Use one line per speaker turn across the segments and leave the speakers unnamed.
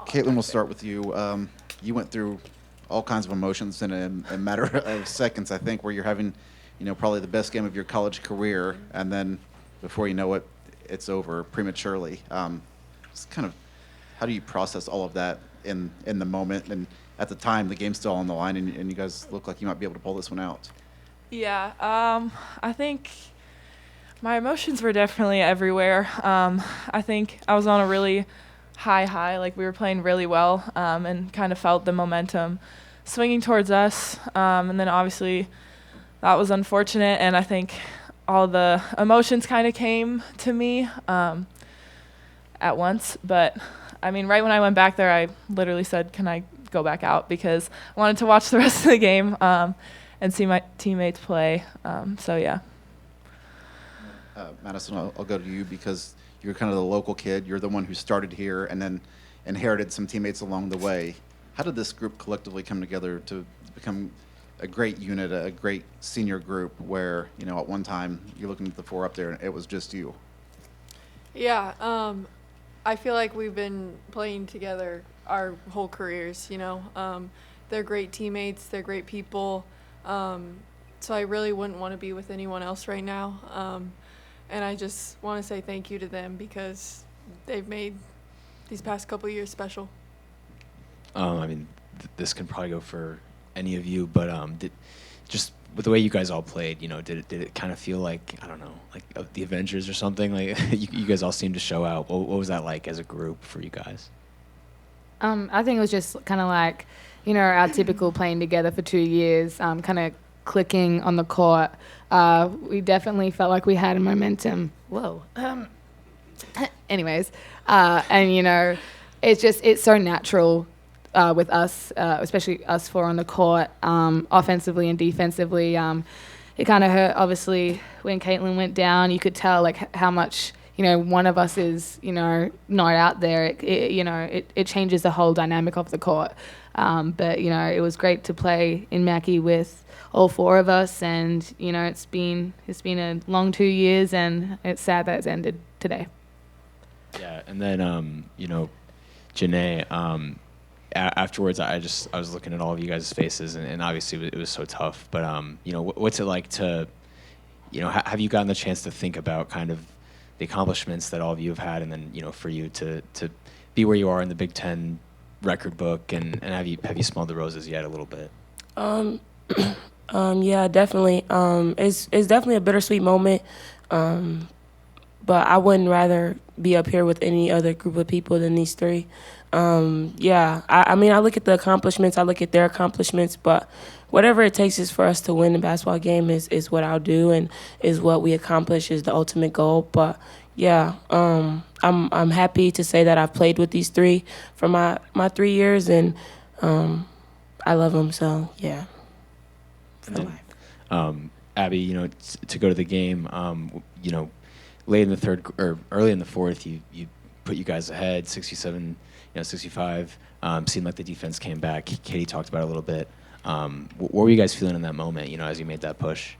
Caitlin, we'll start with you. You went through all kinds of emotions in a matter of seconds, I think, where you're having, probably the best game of your college career, and then before you know it, it's over prematurely. Just kind of, how do you process all of that in the moment? And at the time, the game's still on the line, and you guys look like you might be able to pull this one out.
Yeah, I think my emotions were definitely everywhere. I think I was on a really high, like we were playing really well, and kind of felt the momentum swinging towards us. And then obviously that was unfortunate, and I think all the emotions kind of came to me at once. But I mean, right when I went back there, I literally said, "Can I go back out?" because I wanted to watch the rest of the game and see my teammates play. So yeah.
Madison, I'll go to you because you're kind of the local kid. You're the one who started here and then inherited some teammates along the way. How did this group collectively come together to become a great unit, a great senior group where, at one time you're looking at the four up there and it was just you?
Yeah, I feel like we've been playing together our whole careers, They're great teammates, they're great people, so I really wouldn't want to be with anyone else right now. And I just want to say thank you to them because they've made these past couple years special.
I mean, this can probably go for any of you, but just with the way you guys all played, did it kind of feel like, I don't know, like the Avengers or something? Like you guys all seemed to show out. What was that like as a group for you guys?
I think it was just kind of like, our typical playing together for 2 years, kind of clicking on the court. We definitely felt like we had a momentum. Whoa. Anyways, and, it's so natural with us, especially us four on the court, offensively and defensively. It kind of hurt, obviously, when Caitlin went down. You could tell, like, how much, one of us is, not out there. It changes the whole dynamic of the court. But, it was great to play in Mackey with all four of us, and it's been a long 2 years, and it's sad that it's ended today.
Yeah, and then Janae, afterwards I was looking at all of you guys' faces, and obviously it was so tough. But what's it like to, have you gotten the chance to think about kind of the accomplishments that all of you have had, and then for you to be where you are in the Big Ten record book, and have you smelled the roses yet a little bit?
Yeah, definitely. It's definitely a bittersweet moment. But I wouldn't rather be up here with any other group of people than these three. Yeah, I mean, I look at the accomplishments, I look at their accomplishments, but whatever it takes is for us to win the basketball game is what I'll do, and is what we accomplish is the ultimate goal. But yeah, I'm happy to say that I've played with these three for my 3 years, and I love them. So yeah, for life.
Abby, to go to the game, late in the third or early in the fourth, you put you guys ahead, 67, 65. Seemed like the defense came back. Katie talked about it a little bit. What were you guys feeling in that moment, as you made that push?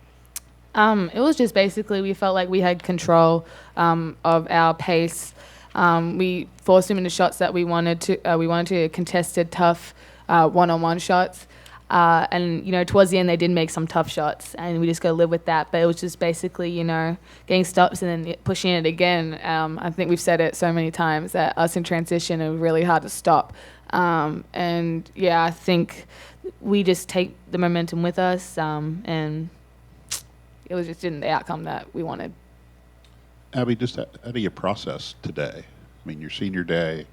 It was just basically we felt like we had control of our pace. We forced them into shots that we wanted to contested tough one-on-one shots. And, towards the end, they did make some tough shots, and we just got to live with that. But it was just basically, getting stops and then pushing it again. I think we've said it so many times that us in transition are really hard to stop. And, yeah, I think we just take the momentum with us, and it was just didn't the outcome that we wanted.
Abby, just how do you process today? I mean, your senior day,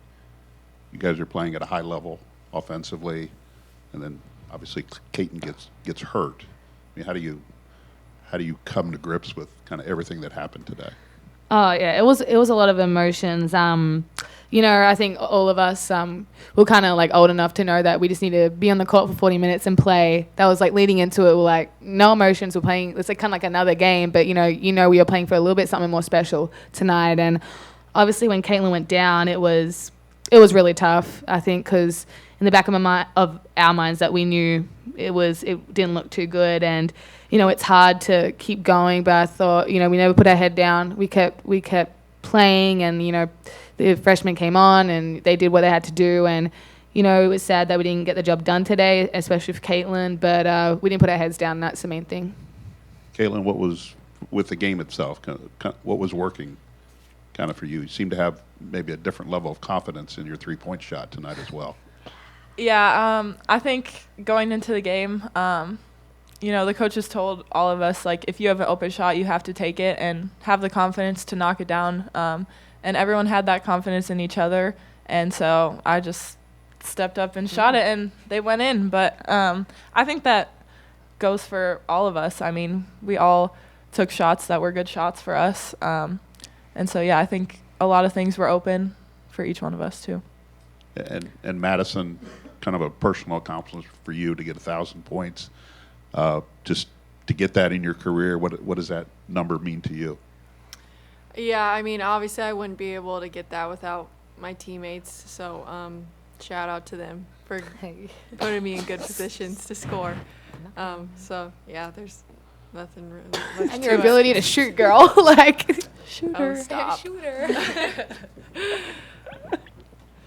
you guys are playing at a high level offensively, and then obviously Caitlin gets hurt. I mean, how do you come to grips with kind of everything that happened today?
Oh yeah, it was a lot of emotions. I think all of us were kind of like old enough to know that we just need to be on the court for 40 minutes and play. That was like leading into it. We're like no emotions. We're playing. It's like kind of like another game, but we are playing for a little bit something more special tonight. And obviously, when Caitlin went down, it was really tough. I think because in the back of our minds that we knew it didn't look too good, and it's hard to keep going. But I thought we never put our head down. We kept playing, and the freshmen came on and they did what they had to do. And, you know, it was sad that we didn't get the job done today, especially for Caitlin, but we didn't put our heads down, and that's the main thing.
Caitlin, what was, with the game itself, what was working kind of for you? You seem to have maybe a different level of confidence in your three-point shot tonight as well.
Yeah, I think going into the game, you know, the coaches told all of us, like, if you have an open shot, you have to take it and have the confidence to knock it down. And everyone had that confidence in each other. And so I just stepped up and shot it, and they went in. But I think that goes for all of us. I mean, we all took shots that were good shots for us. And so, yeah, I think a lot of things were open for each one of us, too.
And Madison, kind of a personal accomplishment for you to get 1,000 points. Just to get that in your career, what does that number mean to you?
Yeah, I mean, obviously I wouldn't be able to get that without my teammates. So shout out to them for putting me in good positions to score. So, yeah, there's nothing really much
And
to
your
it.
ability to shoot, girl. Like, shoot
Oh,
her.
stop.
Shoot her.